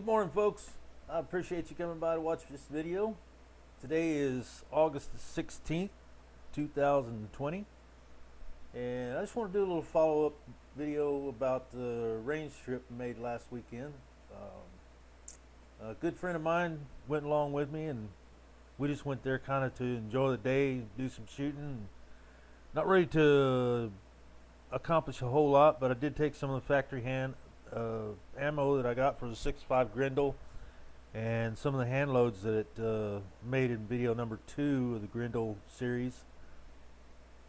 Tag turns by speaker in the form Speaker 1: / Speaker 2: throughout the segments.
Speaker 1: Good morning, folks. I appreciate you coming by to watch this video. Today is August the 16th, 2020, and I just want to do a little follow-up video about the range trip I made last weekend. A good friend of mine went along with me, and we just went there kind of to enjoy the day, do some shooting. Not ready to accomplish a whole lot, but I did take some of the factory ammo that I got for the 6.5 Grendel and some of the hand loads that it made in video number 2 of the Grendel series.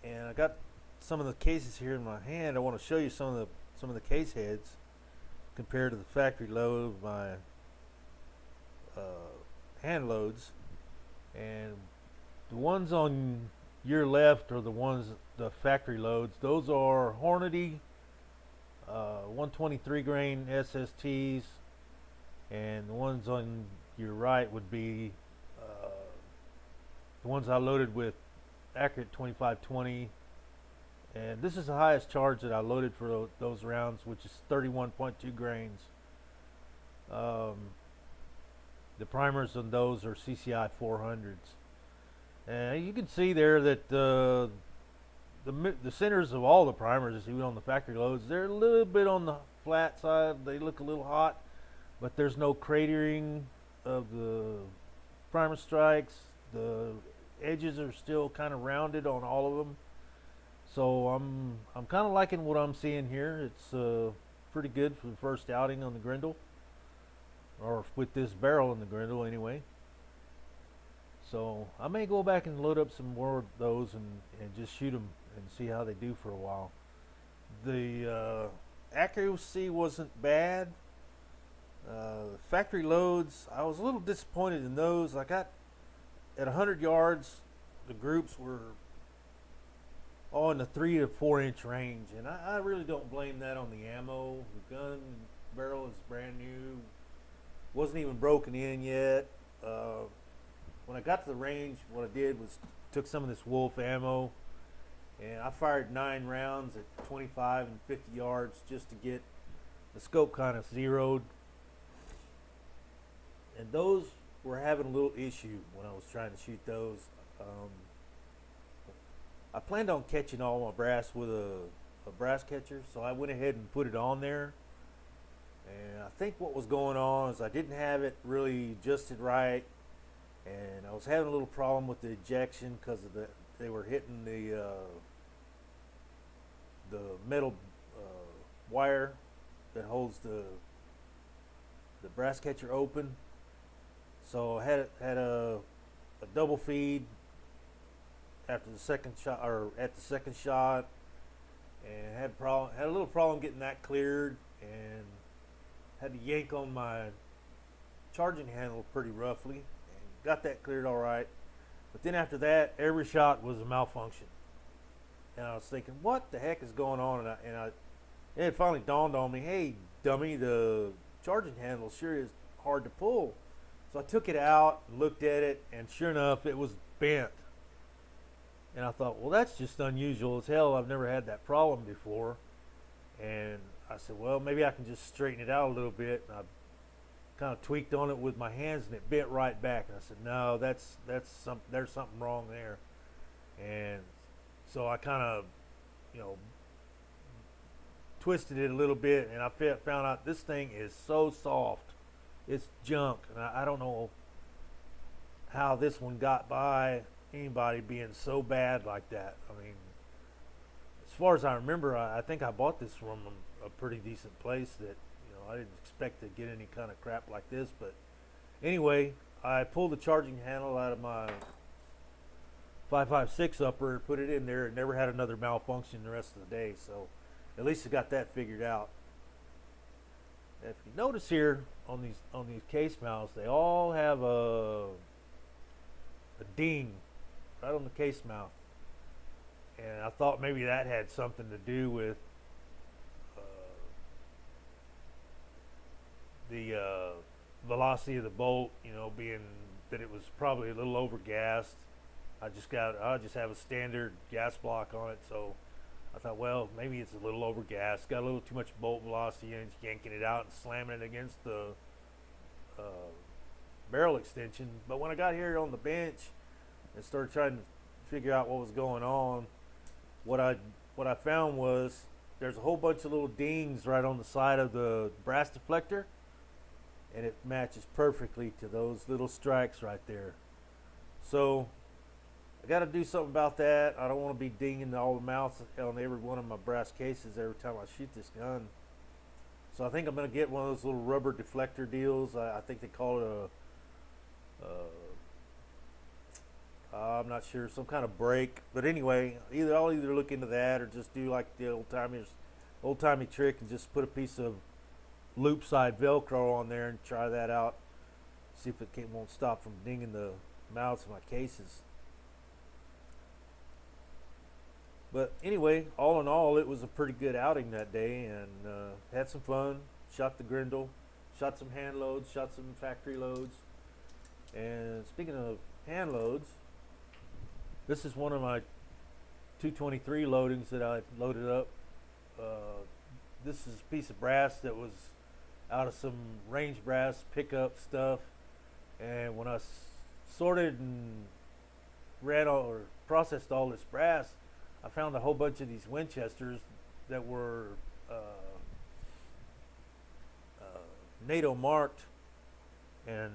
Speaker 1: And I got some of the cases here in my hand. I want to show you some of the case heads compared to the factory load of my hand loads. And the ones on your left are the factory loads. Those are Hornady 123 grain SSTs, and the ones on your right would be the ones I loaded with Accurate 2520, and this is the highest charge that I loaded for those rounds, which is 31.2 grains. The primers on those are CCI 400s, and you can see there that the centers of all the primers, even on the factory loads, they're a little bit on the flat side. They look a little hot, but there's no cratering of the primer strikes. The edges are still kind of rounded on all of them. So I'm kind of liking what I'm seeing here. It's pretty good for the first outing on the Grendel, or with this barrel in the Grendel anyway. So I may go back and load up some more of those and just shoot them and see how they do for a while. The accuracy wasn't bad. Factory loads, I was a little disappointed in those. I got at 100 yards, the groups were all in the 3 to 4 inch range, and I really don't blame that on the ammo. The gun barrel is brand new, wasn't even broken in yet. When I got to the range, what I did was took some of this Wolf ammo, and I fired 9 rounds at 25 and 50 yards just to get the scope kind of zeroed. And those were having a little issue when I was trying to shoot those. I planned on catching all my brass with a brass catcher, so I went ahead and put it on there. And I think what was going on is I didn't have it really adjusted right, and I was having a little problem with the ejection because of they were hitting the metal wire that holds the brass catcher open. So I had a double feed after the second shot, or at the second shot, and had a little problem getting that cleared, and had to yank on my charging handle pretty roughly, and got that cleared all right. But then after that, every shot was a malfunction, and I was thinking, what the heck is going on? And it finally dawned on me, hey dummy, the charging handle sure is hard to pull. So I took it out and looked at it, and sure enough, it was bent. And I thought, well, that's just unusual as hell. I've never had that problem before. And I said, well, maybe I can just straighten it out a little bit. And I kind of tweaked on it with my hands, and it bent right back. And I said, no, there's something wrong there. And so I kind of, twisted it a little bit, and I found out this thing is so soft. It's junk, and I don't know how this one got by anybody being so bad like that. I mean, as far as I remember, I think I bought this from a pretty decent place that, I didn't expect to get any kind of crap like this. But anyway, I pulled the charging handle out of my 5.56 upper and put it in there, and never had another malfunction the rest of the day. So at least I got that figured out. If you notice here on these case mounts, they all have a ding right on the case mount, and I thought maybe that had something to do with the velocity of the bolt, being that it was probably a little overgassed. I just have a standard gas block on it, so I thought, well, maybe it's a little overgassed, got a little too much bolt velocity, and it's yanking it out and slamming it against the barrel extension. But when I got here on the bench and started trying to figure out what was going on, what I found was there's a whole bunch of little dings right on the side of the brass deflector, and it matches perfectly to those little strikes right there. So I got to do something about that. I don't want to be dinging all the mouths on every one of my brass cases every time I shoot this gun. So I think I'm going to get one of those little rubber deflector deals. I think they call it I'm not sure, some kind of brake. But anyway, I'll either look into that or just do like the old timey trick and just put a piece of loop side Velcro on there and try that out. See if it won't stop from dinging the mouths of my cases. But anyway, all in all, it was a pretty good outing that day, and had some fun. Shot the Grendel, shot some hand loads, shot some factory loads. And speaking of hand loads, this is one of my 223 loadings that I loaded up. This is a piece of brass that was out of some range brass pickup stuff, and when I sorted and ran or processed all this brass, I found a whole bunch of these Winchesters that were NATO marked, and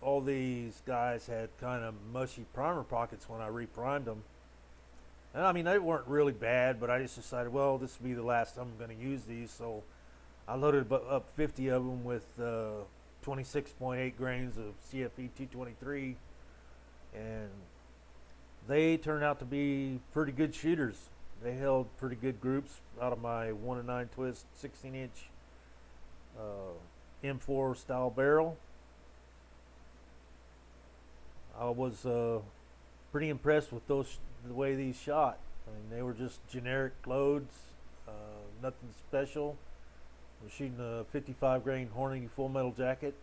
Speaker 1: all these guys had kind of mushy primer pockets when I reprimed them. And I mean, they weren't really bad, but I just decided, well, this will be the last time I'm going to use these. So I loaded up 50 of them with 26.8 grains of CFE 223, and they turned out to be pretty good shooters. They held pretty good groups out of my 1-9 twist 16-inch M4 style barrel. I was pretty impressed with the way these shot. I mean, they were just generic loads, nothing special. We're shooting a 55 grain Hornady full metal jacket.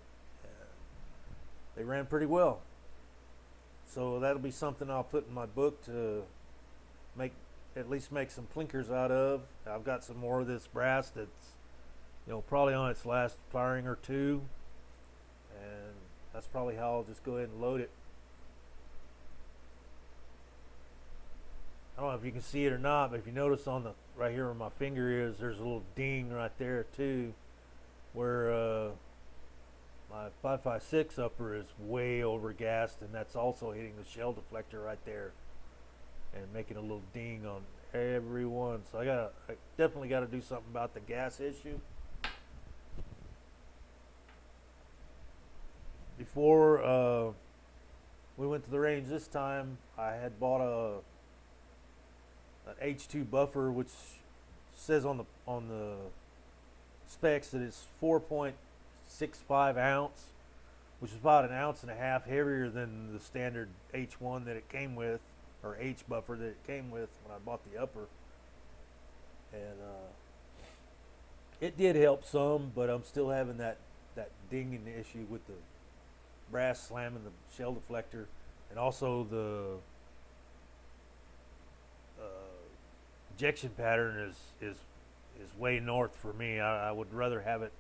Speaker 1: They ran pretty well. So that'll be something I'll put in my book to at least make some plinkers out of. I've got some more of this brass that's, probably on its last firing or two, and that's probably how I'll just go ahead and load it. I don't know if you can see it or not, but if you notice on the right here where my finger is, there's a little ding right there too, where my 5.56 upper is way over gassed, and that's also hitting the shell deflector right there and making a little ding on every one. So I definitely got to do something about the gas issue. Before we went to the range this time, I had bought an H2 buffer, which says on the specs that it's 4.65 ounce, which is about 1.5 ounces heavier than the standard H1 that it came with, or H buffer that it came with when I bought the upper. And it did help some, but I'm still having that dinging issue with the brass slamming the shell deflector, and also the ejection pattern is way north for me. I would rather have it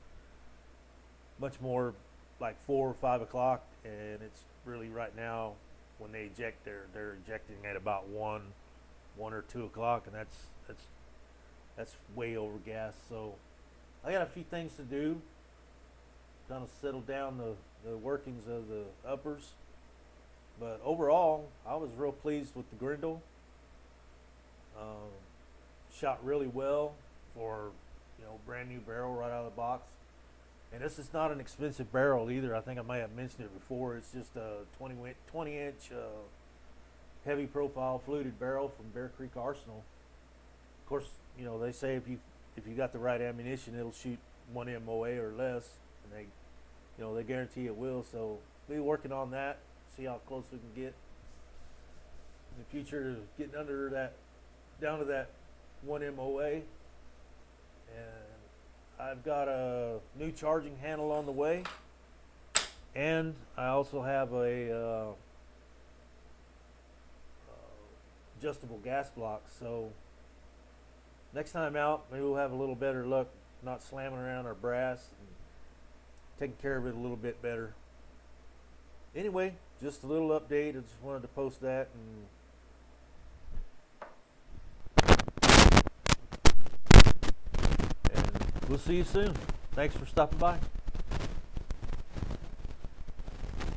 Speaker 1: much more like 4 or 5 o'clock, and it's really right now when they eject, they're ejecting at about 1 or 2 o'clock, and that's way over gas. So I got a few things to do, kind of settle down the workings of the uppers. But overall, I was real pleased with the Grendel. Shot really well for brand new barrel right out of the box. And this is not an expensive barrel either. I think I may have mentioned it before. It's just a 20-inch heavy profile fluted barrel from Bear Creek Arsenal. Of course, they say if you got the right ammunition, it'll shoot 1 MOA or less, and they guarantee it will. So we'll be working on that, see how close we can get in the future to getting down to that 1 MOA. And I've got a new charging handle on the way, and I also have a adjustable gas block. So next time out, maybe we'll have a little better luck not slamming around our brass taking care of it a little bit better. Anyway, just a little update. I just wanted to post that, and we'll see you soon. Thanks for stopping by.